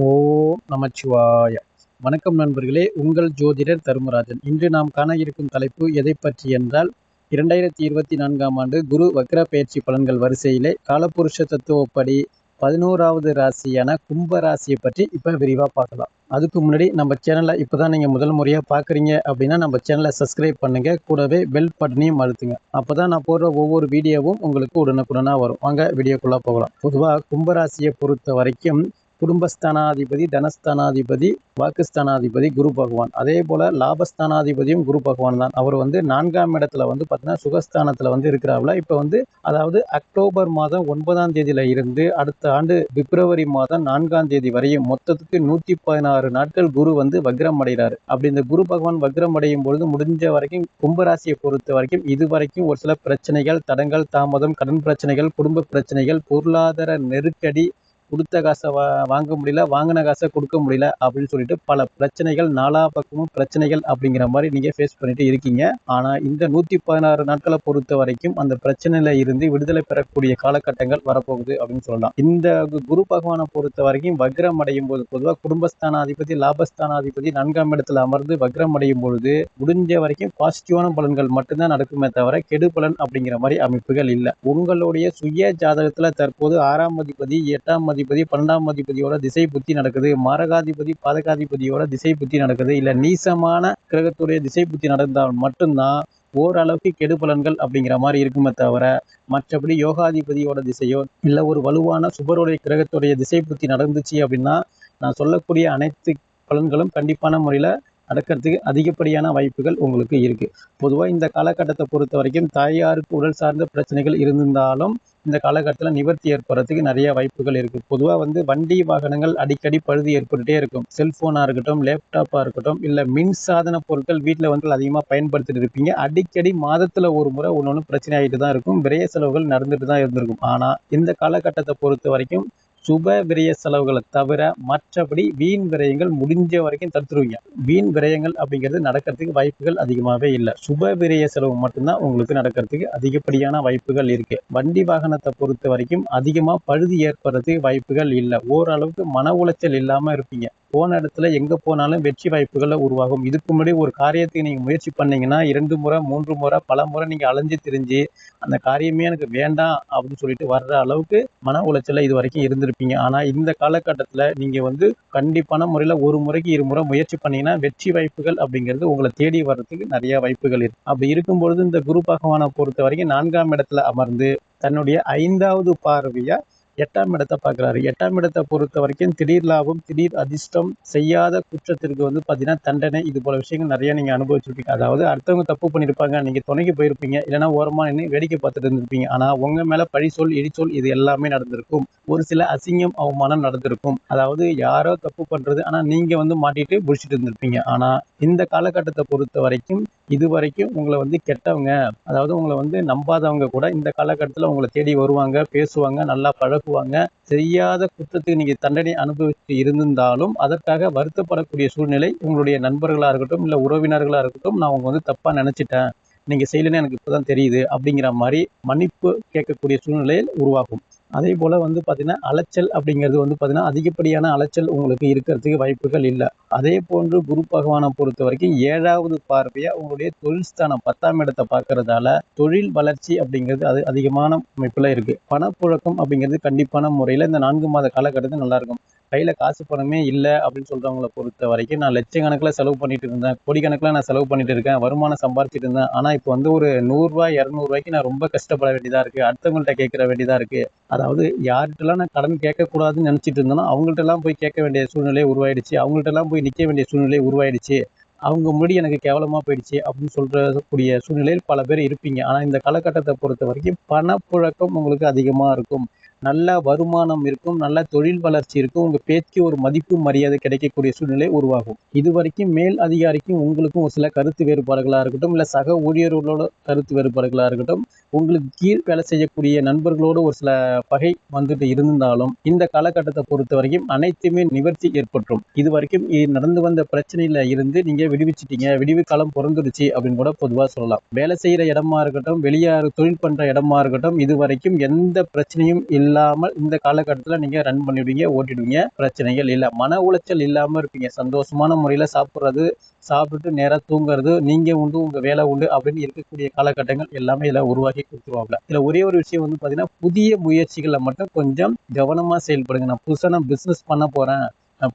ஓம் நமச்சிவாய! வணக்கம் நண்பர்களே! உங்கள் ஜோதிடர் தர்மராஜன். இன்று நாம் காண இருக்கும் தலைப்பு எதைப் பற்றி என்றால், 2024ஆம் ஆண்டு குரு வக்ர பெயர்ச்சி பலன்கள் வரிசையிலே காலபுருஷ தத்துவப்படி 11வது ராசியான கும்ப ராசியை பற்றி இப்ப விரிவா பார்க்கலாம். அதுக்கு முன்னாடி நம்ம சேனலை இப்பதான் நீங்க முதல் முறையா பார்க்குறீங்க அப்படின்னா, நம்ம சேனலை சப்ஸ்கிரைப் பண்ணுங்க. கூடவே பெல் பட்டனையும் அழுத்துங்க. அப்பதான் நான் போடுற ஒவ்வொரு வீடியோவும் உங்களுக்கு உடனுக்குடனா வரும். வாங்க வீடியோக்குள்ள போகலாம். பொதுவா கும்பராசியை பொறுத்த வரைக்கும் குடும்பஸ்தானாதிபதி, தனஸ்தானாதிபதி, வாக்குஸ்தானாதிபதி குரு பகவான். அதே போல லாபஸ்தானாதிபதியும் குரு பகவான் தான். அவர் 4ஆம் இடத்துல பார்த்தீங்கன்னா சுகஸ்தானத்துல இருக்கிறாப்புல. இப்ப அதாவது அக்டோபர் மாதம் 9ஆம் தேதியில இருந்து அடுத்த ஆண்டு பிப்ரவரி மாதம் 4ஆம் தேதி வரையும் மொத்தத்துக்கு 116 நாட்கள் குரு வக்ரம் அடைகிறாரு. அப்படி இந்த குரு பகவான் வக்ரம் அடையும் பொழுது முடிஞ்ச வரைக்கும் கும்பராசியை பொறுத்த வரைக்கும் இதுவரைக்கும் ஒரு சில பிரச்சனைகள், தடங்கள், தாமதம், கடன் பிரச்சனைகள், குடும்ப பிரச்சனைகள், பொருளாதார நெருக்கடி, கொடுத்த காசை வாங்க முடியல, வாங்கின காசை கொடுக்க முடியல அப்படின்னு சொல்லிட்டு பல பிரச்சனைகள், நாலா பக்கமும் பிரச்சனைகள் அப்படிங்கிற மாதிரி நீங்க ஃபேஸ் பண்ணிட்டு இருக்கீங்க. ஆனா இந்த 116 நாட்களை பொறுத்த வரைக்கும் அந்த பிரச்சனையில இருந்து விடுதலை பெறக்கூடிய காலகட்டங்கள் வரப்போகுது அப்படின்னு சொல்லலாம். இந்த குரு பகவானை பொறுத்த வரைக்கும் வக்ரம் அடையும் போது பொதுவாக குடும்பஸ்தானாதிபதி, லாபஸ்தானாதிபதி 4ஆம் இடத்துல அமர்ந்து வக்ரம் அடையும் பொழுது முடிஞ்ச வரைக்கும் பாசிட்டிவான பலன்கள் மட்டும்தான் நடக்குமே தவிர கெடு பலன் அப்படிங்கிற மாதிரி அமைப்புகள் இல்லை. உங்களுடைய சுய ஜாதகத்துல தற்போது 6ஆம் அதிபதி, 8ஆம் அதிபதி, 12ஆம் அதிபதியோட திசை புத்தி நடக்குது. மாரகாதிபதி, பாதகாதிபதியோட திசை புத்தி நடக்குது. இல்ல நீசமான கிரகத்துடைய திசை புத்தி நடந்தால் மட்டும்தான் ஓரளவுக்கு கெடு பலன்கள் அப்படிங்கிற மாதிரி இருக்குமே தவிர மற்றபடி யோகாதிபதியோட திசையோ இல்ல ஒரு வலுவான சுபருடைய கிரகத்துடைய திசை புத்தி நடந்துச்சு அப்படின்னா நான் சொல்லக்கூடிய அனைத்து பலன்களும் கண்டிப்பான முறையில நடக்கிறதுக்கு அதிகப்படியான வாய்ப்புகள் உங்களுக்கு இருக்கு. பொதுவாக இந்த காலகட்டத்தை பொறுத்த வரைக்கும் தாயாருக்கு உடல் சார்ந்த பிரச்சனைகள் இருந்தாலும் இந்த காலகட்டத்தில் நிவர்த்தி ஏற்படுறதுக்கு நிறைய வாய்ப்புகள் இருக்கு. பொதுவாக வண்டி வாகனங்கள் அடிக்கடி பழுது ஏற்பட்டுட்டே இருக்கும். செல்போனா இருக்கட்டும், லேப்டாப்பா இருக்கட்டும், இல்ல மின் சாதன பொருட்கள் வீட்டில் அதிகமா பயன்படுத்திட்டு இருப்பீங்க. அடிக்கடி மாதத்துல ஒரு முறை ஒன்னொன்னு பிரச்சனை ஆகிட்டு தான் இருக்கும். விரைய செலவுகள் நடந்துட்டு தான் இருந்திருக்கும். ஆனா இந்த காலகட்டத்தை பொறுத்த வரைக்கும் சுப விரய செலவுகளை தவிர மற்றபடி வீண் விரயங்கள் முடிஞ்ச வரைக்கும் தடுத்துருவீங்க. வீண் விரயங்கள் அப்படிங்கிறது நடக்கிறதுக்கு வாய்ப்புகள் அதிகமாகவே இல்லை. சுப விரய செலவு மட்டும்தான் உங்களுக்கு நடக்கிறதுக்கு அதிகப்படியான வாய்ப்புகள் இருக்கு. வண்டி வாகனத்தை பொறுத்த வரைக்கும் அதிகமா பழுது ஏற்படுறதுக்கு வாய்ப்புகள் இல்லை. ஓரளவுக்கு மன உளைச்சல் இல்லாம இருப்பீங்க. போன இடத்துல எங்க போனாலும் வெற்றி வாய்ப்புகளை உருவாகும். இதுக்கு முன்னாடி ஒரு காரியத்துக்கு நீங்க முயற்சி பண்ணீங்கன்னா 2 முறை 3 முறை பல முறை நீங்க அலைஞ்சு திரிஞ்சு அந்த காரியமே எனக்கு வேண்டாம் அப்படின்னு சொல்லிட்டு வர்ற அளவுக்கு மன உளைச்சல இது வரைக்கும் இருந்திருப்பீங்க. ஆனா இந்த காலகட்டத்துல நீங்க கண்டிப்பான முறையில ஒரு முறைக்கு 2 முறை முயற்சி பண்ணீங்கன்னா வெற்றி வாய்ப்புகள் அப்படிங்கிறது உங்களை தேடி வர்றதுக்கு நிறைய வாய்ப்புகள் இருக்கு. அப்படி இருக்கும்பொழுது இந்த குரு பகவானை பொறுத்த வரைக்கும் 4ஆம் இடத்துல அமர்ந்து தன்னுடைய 5வது பார்வையா 8ஆம் இடத்தை பார்க்குறாரு. 8ஆம் இடத்தை பொறுத்த வரைக்கும் திடீர் லாபம், திடீர் அதிர்ஷ்டம், செய்யாத குற்றத்திற்கு பார்த்தீங்கன்னா தண்டனை, இது போல விஷயங்கள் நிறைய நீங்க அனுபவிச்சிருப்பீங்க. அதாவது அடுத்தவங்க தப்பு பண்ணியிருப்பாங்க, நீங்க துணைக்கு போயிருப்பீங்க, இல்லைன்னா ஓரமா நின்று வேடிக்கை பார்த்துட்டு இருந்திருப்பீங்க. ஆனா உங்க மேல பழிசொல், இடிச்சொல் இது எல்லாமே நடந்திருக்கும். ஒரு சில அசிங்கம், அவமானம் நடந்திருக்கும். அதாவது யாரோ தப்பு பண்றது, ஆனா நீங்க மாட்டிட்டு முடிச்சுட்டு இருந்திருப்பீங்க. ஆனா இந்த காலகட்டத்தை பொறுத்த வரைக்கும் இதுவரைக்கும் உங்களை கெட்டவங்க, அதாவது உங்களை நம்பாதவங்க கூட இந்த காலகட்டத்தில் உங்களை தேடி வருவாங்க, பேசுவாங்க, நல்லா பழகுவாங்க. செய்யாத குற்றத்துக்கு நீங்க தண்டனை அனுபவித்து இருந்திருந்தாலும் அதற்காக வருத்தப்படக்கூடிய சூழ்நிலை உங்களுடைய நண்பர்களா இருக்கட்டும், இல்ல உறவினர்களா இருக்கட்டும், நான் உங்க தப்பா நினைச்சிட்டேன், நீங்க செய்யலன்னு எனக்கு இப்பதான் தெரியுது அப்படிங்கிற மாதிரி மன்னிப்பு கேட்கக்கூடிய சூழ்நிலையில் உருவாகும். அதே போல பார்த்தீங்கன்னா அலைச்சல் அப்படிங்கிறது பார்த்தீங்கன்னா அதிகப்படியான அலைச்சல் உங்களுக்கு இருக்கிறதுக்கு வாய்ப்புகள் இல்லை. அதே போன்று குரு பகவானை பொறுத்த வரைக்கும் 7வது பார்வையா உங்களுடைய தொழில் ஸ்தானம் 10ஆம் இடத்தை பார்க்கறதால தொழில் வளர்ச்சி அப்படிங்கிறது அது அதிகமான அமைப்புல இருக்கு. பணப்புழக்கம் அப்படிங்கிறது கண்டிப்பான முறையில இந்த 4 மாத காலகட்டத்தில் நல்லா இருக்கும். கையில காசு பணமே இல்லை அப்படின்னு சொல்றவங்களை பொறுத்த வரைக்கும் நான் லட்சக்கணக்கில் செலவு பண்ணிட்டு இருந்தேன், கோடிக்கணக்கில் நான் செலவு பண்ணிட்டு இருக்கேன், வருமானம் சம்பாதிச்சிட்டு இருந்தேன். ஆனா இப்போ ஒரு 100 ரூபாய் 200 ரூபாய்க்கு நான் ரொம்ப கஷ்டப்பட வேண்டியதா இருக்கு, அடுத்தவங்கள்ட்ட கேட்கற வேண்டியதா இருக்கு. அதாவது யார்கிட்டலாம் நான் கடன் கேட்கக்கூடாதுன்னு நினைச்சிட்டு இருந்தேனோ அவங்கள்ட்ட எல்லாம் போய் கேட்க வேண்டிய சூழ்நிலை உருவாயிடுச்சு, அவங்கள்ட்ட எல்லாம் போய் நிற்க வேண்டிய சூழ்நிலை உருவாயிடுச்சு, அவங்க முடி எனக்கு கேவலமா போயிடுச்சு அப்படின்னு சொல்றக்கூடிய சூழ்நிலையில் பல பேர் இருப்பீங்க. ஆனா இந்த காலகட்டத்தை பொறுத்த வரைக்கும் பணப்புழக்கம் உங்களுக்கு அதிகமா இருக்கும், நல்ல வருமானம் இருக்கும், நல்ல தொழில் வளர்ச்சி இருக்கும், உங்க பேச்சுக்கு ஒரு மதிப்பு மரியாதை கிடைக்கக்கூடிய சூழ்நிலை உருவாகும். இது வரைக்கும் மேல் அதிகாரிக்கும் உங்களுக்கும் ஒரு சில கருத்து வேறுபாடுகளா இருக்கட்டும், இல்ல சக ஊழியர்களோட கருத்து வேறுபாடுகளா இருக்கட்டும், உங்களுக்கு கீழ் வேலை செய்யக்கூடிய நண்பர்களோடு ஒரு சில பகை இருந்தாலும் இந்த காலகட்டத்தை பொறுத்த வரைக்கும் அனைத்துமே நிவர்த்தி ஏற்பட்டுரும். இது வரைக்கும் நடந்து வந்த பிரச்சனையில இருந்து நீங்க விடுவிச்சிட்டீங்க, விடிவு காலம் பிறந்துடுச்சு அப்படின்னு கூட பொதுவா சொல்லலாம். வேலை செய்யற இடமா இருக்கட்டும், வெளியாறு தொழில் பண்ற இடமா இருக்கட்டும், இது வரைக்கும் எந்த பிரச்சனையும் இல்லை இல்லாமல் இந்த காலகட்டத்தில் நீங்கள் ரன் பண்ணிவிடுவீங்க, ஓட்டிடுவீங்க. பிரச்சனைகள் இல்லை. மன உளைச்சல் இல்லாமல் இருப்பீங்க. சந்தோஷமான முறையில் சாப்பிட்றது, சாப்பிட்டுட்டு நேராக தூங்குறது, நீங்கள் உண்டு உங்கள் வேலை உண்டு அப்படின்னு இருக்கக்கூடிய காலகட்டங்கள் எல்லாமே இதில் உருவாக்கி கொடுத்துருவாங்க. இதில் ஒரே ஒரு விஷயம் வந்து பார்த்தீங்கன்னா, புதிய முயற்சிகளில் மட்டும் கொஞ்சம் கவனமாக செயல்படுங்க. நான் புதுசாக நான் பிஸ்னஸ் பண்ண போகிறேன்,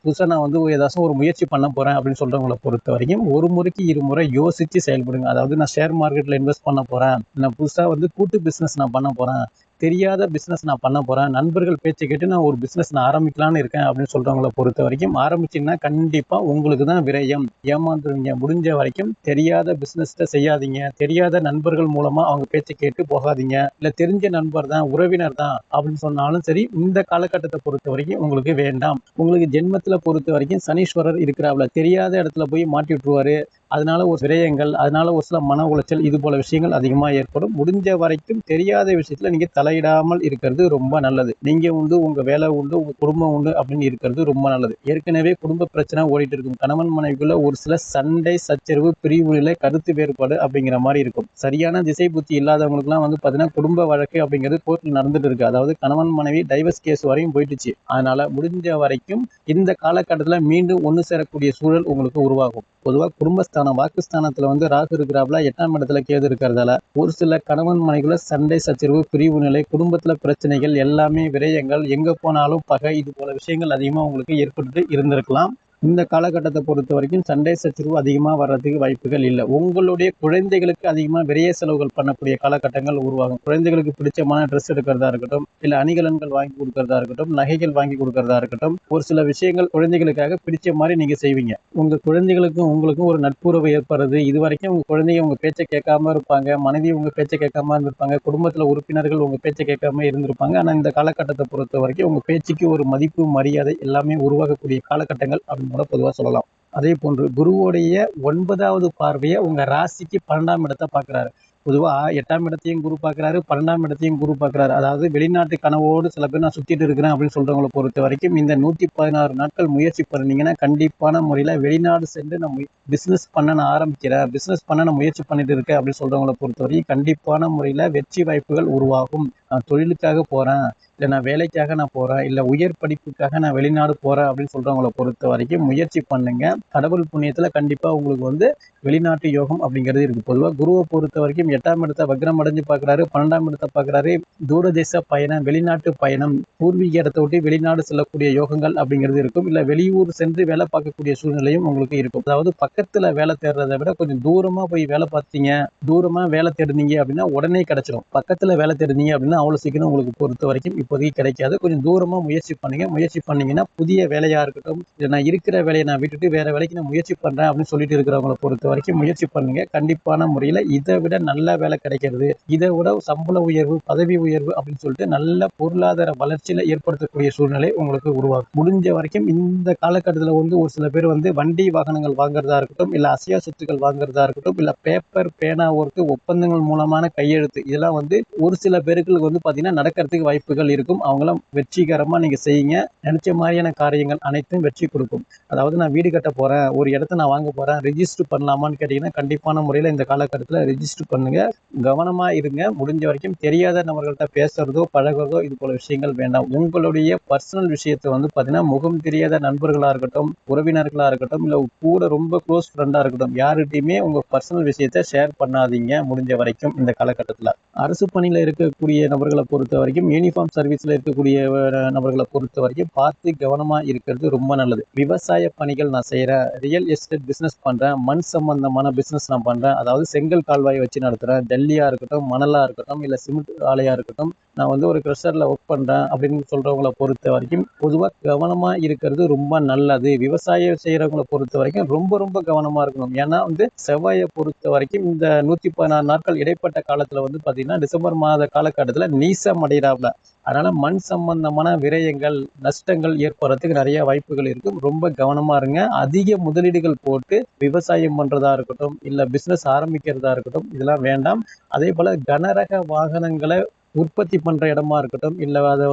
புதுசாக நான் வந்து ஏதாச்சும் ஒரு முயற்சி பண்ண போகிறேன் அப்படின்னு சொல்கிறவங்கள பொறுத்த வரைக்கும் ஒரு முறைக்கு இருமுறை யோசித்து செயல்படுங்க. அதாவது நான் ஷேர் மார்க்கெட்டில் இன்வெஸ்ட் பண்ண போகிறேன், நான் புதுசாக வந்து கூட்டு பிஸ்னஸ் நான் பண்ண போகிறேன், தெரியாத பிஸ்னஸ் நான் பண்ண போகிறேன், நண்பர்கள் பேச்சை கேட்டு நான் ஒரு பிஸ்னஸ் நான் ஆரம்பிக்கலான்னு இருக்கேன் அப்படின்னு சொல்கிறவங்கள பொறுத்த வரைக்கும் ஆரம்பிச்சிங்கன்னா கண்டிப்பாக உங்களுக்கு தான் விரயம், ஏமாந்துருவீங்க. முடிஞ்ச வரைக்கும் தெரியாத பிஸ்னஸை செய்யாதீங்க. தெரியாத நண்பர்கள் மூலமாக அவங்க பேச்சை கேட்டு போகாதீங்க. இல்லை தெரிஞ்ச நண்பர் தான், உறவினர் தான் அப்படின்னு சொன்னாலும் சரி, இந்த காலகட்டத்தை பொறுத்த வரைக்கும் உங்களுக்கு வேண்டாம். உங்களுக்கு ஜென்மத்தில் பொறுத்த வரைக்கும் சனீஸ்வரர் இருக்கிறாப்புல, தெரியாத இடத்துல போய் மாட்டி விட்டுருவாரு. அதனால ஒரு விரயங்கள், அதனால ஒரு சில மன உளைச்சல், இது போல விஷயங்கள் அதிகமாக ஏற்படும். முடிஞ்ச வரைக்கும் தெரியாத விஷயத்துல நீங்க தலையிடாமல் இருக்கிறது ரொம்ப நல்லது. நீங்க உண்டு, உங்க வேலை உண்டு, உங்க குடும்பம் உண்டு அப்படின்னு இருக்கிறது ரொம்ப நல்லது. ஏற்கனவே குடும்ப பிரச்சனை ஓடிட்டு இருக்கும். கணவன் மனைவிக்குள்ள ஒரு சில சண்டை, சச்சரவு, பிரிவு நிலை, கருத்து வேறுபாடு அப்படிங்கிற மாதிரி இருக்கும். சரியான திசை புத்தி இல்லாதவங்களுக்குலாம் வந்து பாத்தீங்கன்னா குடும்ப வழக்கு அப்படிங்கிறது கோர்ட்ல நடந்துட்டு இருக்கு. அதாவது கணவன் மனைவி டைவர்ஸ் கேஸ் வரையும் போயிட்டுச்சு. அதனால முடிஞ்ச வரைக்கும் இந்த காலகட்டத்தில் மீண்டும் ஒன்று சேரக்கூடிய சூழல் உங்களுக்கு உருவாகும். பொதுவாக குடும்பஸ்தானம், வாக்குஸ்தானத்துல வந்து ராகு இருக்கிறாப்புல, 8ஆம் இடத்துல கேது இருக்கிறதால ஒரு சில கணவன் மனைவிக்குள்ள சண்டை, சச்சரவு, பிரிவு நிலை, குடும்பத்துல பிரச்சனைகள், எல்லாமே விரயங்கள், எங்க போனாலும் பகை, இது போல விஷயங்கள் அதிகமா உங்களுக்கு ஏற்பட்டு இருந்திருக்கலாம். இந்த காலகட்டத்தை பொறுத்த வரைக்கும் சண்டை சச்சரவு அதிகமாக வர்றதுக்கு வாய்ப்புகள் இல்லை. உங்களுடைய குழந்தைகளுக்கு அதிகமாக விரைய செலவுகள் பண்ணக்கூடிய காலகட்டங்கள் உருவாகும். குழந்தைகளுக்கு பிடிச்சமான ட்ரெஸ் எடுக்கிறதா இருக்கட்டும், இல்லை அணிகலன்கள் வாங்கி கொடுக்கறதா இருக்கட்டும், நகைகள் வாங்கி கொடுக்கறதா இருக்கட்டும், ஒரு சில விஷயங்கள் குழந்தைகளுக்காக பிடிச்ச மாதிரி நீங்க செய்வீங்க. உங்க குழந்தைகளுக்கும் உங்களுக்கும் ஒரு நட்புறவு ஏற்படுறது. இது வரைக்கும் உங்க குழந்தைங்க உங்க பேச்சை கேட்காம இருப்பாங்க, மனைவி உங்க பேச்சை கேட்காம இருந்திருப்பாங்க, குடும்பத்துல உறுப்பினர்கள் உங்க பேச்சை கேட்காம இருந்திருப்பாங்க. ஆனா இந்த காலகட்டத்தை பொறுத்த வரைக்கும் உங்க பேச்சுக்கு ஒரு மதிப்பு, மரியாதை எல்லாமே உருவாகக்கூடிய காலகட்டங்கள் அப்படின்னு கூட பொதுவாக சொல்லலாம். அதே போன்று குருவோடைய 9வது பார்வையை உங்க ராசிக்கு 12ஆம் இடத்தை பார்க்கிறாரு. பொதுவா 8ஆம் இடத்தையும் குரு பார்க்கிறாரு, 12ஆம் இடத்தையும் குரு பார்க்கிறாரு. அதாவது வெளிநாட்டு கனவோடு சில பேர் நான் சுத்திட்டு இருக்கிறேன் அப்படின்னு சொல்றவங்களை பொறுத்த வரைக்கும் இந்த 116 நாட்கள் முயற்சி பண்ணீங்கன்னா கண்டிப்பான முறையில வெளிநாடு சென்று நம்ம பிசினஸ் பண்ண நான் ஆரம்பிக்கிறேன், பிசினஸ் பண்ண நான் முயற்சி பண்ணிட்டு இருக்கேன் அப்படின்னு சொல்றவங்களை பொறுத்த வரைக்கும் கண்டிப்பான முறையில வெற்றி வாய்ப்புகள் உருவாகும். நான் தொழிலுக்காக போறேன், இல்லை நான் வேலைக்காக நான் போறேன், இல்லை உயர் படிப்புக்காக நான் வெளிநாடு போறேன் அப்படின்னு சொல்றவங்களை பொறுத்த வரைக்கும் முயற்சி பண்ணுங்க. கடவுள் புண்ணியத்துல கண்டிப்பா உங்களுக்கு வந்து வெளிநாட்டு யோகம் அப்படிங்கிறது இருக்கு. பொதுவாக குருவை பொறுத்த வரைக்கும் 8ஆம் இடத்தை வக்ரம் அடைஞ்சு பார்க்குறாரு, 12ஆம் இடத்தை பார்க்குறாரு. தூரதேச பயணம், வெளிநாட்டு பயணம், பூர்வீக இடத்தை விட்டு வெளிநாடு செல்லக்கூடிய யோகங்கள் அப்படிங்கிறது இருக்கும். இல்லை வெளியூர் சென்று வேலை பார்க்கக்கூடிய சூழ்நிலையும் உங்களுக்கு இருக்கும். அதாவது பக்கத்துல வேலை தேடுறதை விட கொஞ்சம் தூரமா போய் வேலை பார்த்தீங்க, தூரமா வேலை தேடுனீங்க அப்படின்னா உடனே கிடைச்சிடும். பக்கத்துல வேலை தேடுனீங்க அப்படின்னா அவ்வளவு சீக்கிரம் உங்களுக்கு பொறுத்த வரைக்கும் இப்போதைக்கு கிடைக்காது. கொஞ்சம் தூரமா முயற்சி பண்ணுங்க. முயற்சி பண்ணீங்கன்னா புதிய வேலையா இருக்கட்டும், இல்லை நான் இருக்கிற வேலையை நான் விட்டுட்டு வேற வேலைக்கு நான் முயற்சி பண்றேன் அப்படின்னு சொல்லிட்டு இருக்கிறவங்களை பொறுத்த வரைக்கும் முயற்சி பண்ணுங்க. கண்டிப்பான முறையில இதை விட நல்ல வேலை கிடைக்கிறது, இதை விட சம்பள உயர்வு, பதவி உயர்வு அப்படின்னு சொல்லிட்டு நல்ல பொருளாதார வளர்ச்சியில ஏற்படுத்தக்கூடிய சூழ்நிலை உங்களுக்கு உருவாகும். முடிஞ்ச வரைக்கும் இந்த காலகட்டத்தில் வந்து ஒரு சில பேர் வந்து வண்டி வாகனங்கள் வாங்குறதா இருக்கட்டும், இல்ல அசையா சொத்துக்கள் வாங்குறதா இருக்கட்டும், இல்ல பேப்பர் பேனா ஒர்க்கு, ஒப்பந்தங்கள் மூலமான கையெழுத்து, இதெல்லாம் வந்து ஒரு சில பேருக்கு வந்து பாத்தீங்கன்னா நடக்கிறதுக்கு வாய்ப்புகள் இருக்கும். அவங்களாம் வெற்றிகரமா நீங்க செய்யுங்க. நினைச்ச மாதிரியான காரியங்கள் அனைத்தும் வெற்றி கொடுக்கும். அதாவது நான் வீடு கட்ட போறேன், ஒரு இடத்த நான் வாங்க போறேன், ரெஜிஸ்டர் பண்ணலாமான்னு கேட்டீங்கன்னா கண்டிப்பான முறையில இந்த காலகட்டத்தில் ரெஜிஸ்டர் பண்ணுங்க. கவனமா இருங்க. முடிஞ்ச வரைக்கும் தெரியாத நபர்கள்ட்ட பேசுறதோ பழகுறதோ இது போல விஷயங்கள் வேண்டாம். உங்களுடைய பர்சனல் விஷயத்தை வந்து பாத்தீங்கன்னா முகம் தெரியாத நண்பர்களா இருக்கட்டும், உறவினர்களா இருக்கட்டும், இல்ல கூட ரொம்ப க்ளோஸ் ஃப்ரெண்டா இருக்கட்டும், யார்கிட்டயுமே உங்க பர்சனல் விஷயத்தை ஷேர் பண்ணாதீங்க முடிஞ்ச வரைக்கும் இந்த காலகட்டத்தில். அரசு பணியில இருக்கக்கூடிய நபர்களை பொறுத்த வரைக்கும், யூனிஃபார்ம் சர்வீஸ்ல இருக்கக்கூடிய நபர்களை பொறுத்த வரைக்கும் பார்த்து கவனமா இருக்கிறது ரொம்ப நல்லது. விவசாய பணிகள் நான் செய்யறேன், ரியல் எஸ்டேட் பிசினஸ் பண்றேன், மண் சம்பந்தமான பிசினஸ் நான் பண்றேன், அதாவது செங்கல் கால்வாய் வச்சு நடத்துறேன், ஜல்லியா இருக்கட்டும், மணலா இருக்கட்டும், இல்ல சிமெண்ட் ஆலையா இருக்கட்டும், நான் வந்து ஒரு கிரஷர்ல ஒர்க் பண்றேன் அப்படின்னு சொல்றவங்களை பொறுத்த வரைக்கும் பொதுவாக கவனமா இருக்கிறது ரொம்ப நல்லது. விவசாயம் செய்யறவங்களை பொறுத்த வரைக்கும் ரொம்ப ரொம்ப கவனமா இருக்கணும். ஏன்னா வந்து செவ்வாயை பொறுத்த வரைக்கும் இந்த 116 நாட்கள் இடைப்பட்ட காலத்துல வந்து பாத்தீங்கன்னா டிசம்பர் மாத காலகட்டத்துல நீசம் அடைகிறாப்ல. அதனால மண் சம்பந்தமான விரயங்கள், நஷ்டங்கள் ஏற்படுறதுக்கு நிறைய வாய்ப்புகள் இருக்கும். ரொம்ப கவனமா இருங்க. அதிக முதலீடுகள் போட்டு விவசாயம் பண்றதா இருக்கட்டும், இல்ல பிசினஸ் ஆரம்பிக்கிறதா இருக்கட்டும், இதெல்லாம் வேண்டாம். அதே போல கனரக வாகனங்களை உற்பத்தி பண்ற இடமா இருக்கட்டும், இல்ல அதை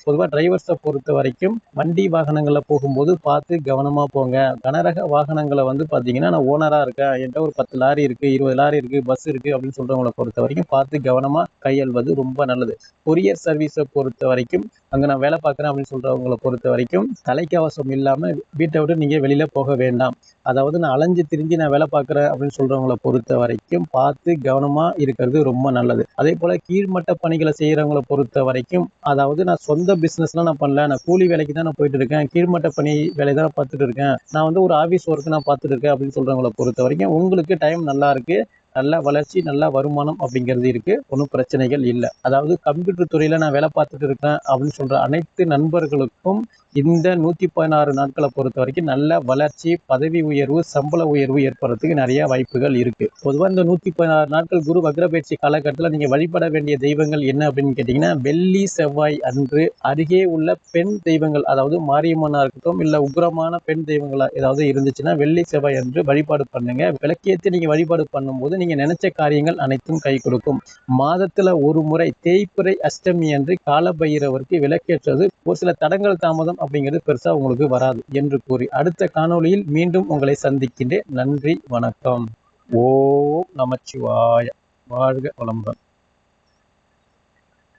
பொதுவா டிரைவர்ஸை பொறுத்த வரைக்கும் வண்டி வாகனங்கள்ல போகும்போது பார்த்து கவனமா போங்க. கனரக வாகனங்களை பார்த்தீங்கன்னா, நான் ஓனரா இருக்கேன், என்கிட்ட ஒரு 10 லாரி இருக்கு, 20 லாரி இருக்கு, பஸ் இருக்கு அப்படின்னு சொல்றவங்களை பொறுத்த வரைக்கும் பார்த்து கவனமா கையாள்வது ரொம்ப நல்லது. கொரியர் சர்வீஸை பொறுத்த வரைக்கும், அங்க நான் வேலை பார்க்குறேன் அப்படின்னு சொல்றவங்களை பொறுத்த வரைக்கும் தலைக்கவசம் இல்லாம வீட்டை விட்டு நீங்க வெளியில போக வேண்டாம். அதாவது நான் அலைஞ்சு திரிஞ்சு நான் வேலை பார்க்குறேன் அப்படின்னு சொல்றவங்களை பொறுத்த வரைக்கும் பார்த்து கவனமா இருக்கிறது ரொம்ப நல்லது. அதே போல கீழ்மட்ட பணிகளை செய்யறவங்களை பொறுத்த வரைக்கும், அதாவது நான் சொந்த பிசினஸ்லாம் நான் பண்ணல, நான் கூலி வேலைக்கு தான் நான் போயிட்டு இருக்கேன், கீழ்மட்ட பணி வேலை தான் பார்த்துட்டு இருக்கேன், நான் ஒரு ஆபீஸ் ஒர்க் நான் பார்த்துட்டு இருக்கேன் அப்படின்னு சொல்றவங்களை பொறுத்த வரைக்கும் உங்களுக்கு டைம் நல்லா இருக்கு, நல்ல வளர்ச்சி, நல்ல வருமானம் அப்படிங்கிறது இருக்கு, ஒன்றும் பிரச்சனைகள் இல்லை. அதாவது கம்ப்யூட்டர் துறையில நான் வேலை பார்த்துட்டு இருக்கேன் அப்படின்னு சொல்ற அனைத்து நண்பர்களுக்கும் இந்த 116 நாட்களை பொறுத்த வரைக்கும் நல்ல வளர்ச்சி, பதவி உயர்வு, சம்பள உயர்வு ஏற்படுறதுக்கு நிறைய வாய்ப்புகள் இருக்கு. பொதுவாக இந்த 116 நாட்கள் குரு வக்ர பயிற்சி காலகட்டத்தில் நீங்க வழிபட வேண்டிய தெய்வங்கள் என்ன அப்படின்னு கேட்டீங்கன்னா, வெள்ளி செவ்வாய் அன்று அருகே உள்ள பெண் தெய்வங்கள், அதாவது மாரியம்மனா இருக்கட்டும், இல்ல உக்ரமான பெண் தெய்வங்களா ஏதாவது இருந்துச்சுன்னா வெள்ளி செவ்வாய் அன்று வழிபாடு பண்ணுங்க. விளக்கேற்றி நீங்க வழிபாடு பண்ணும்போது நீங்க நினைச்ச காரியங்கள் அனைத்தும் கை கொடுக்கும். மாதத்துல ஒரு முறை தேய்பிறை அஷ்டமி அன்று காலபைரவருக்கு விளக்கேற்றது ஒரு சில தடங்கள் தாமதம் அப்படிங்கிறது பெருசா உங்களுக்கு வராது என்று கூறி அடுத்த காணொளியில் மீண்டும் உங்களை சந்திக்கின்றேன். நன்றி, வணக்கம். ஓம் நமச்சிவாய. வாழ்க வளமுடன்.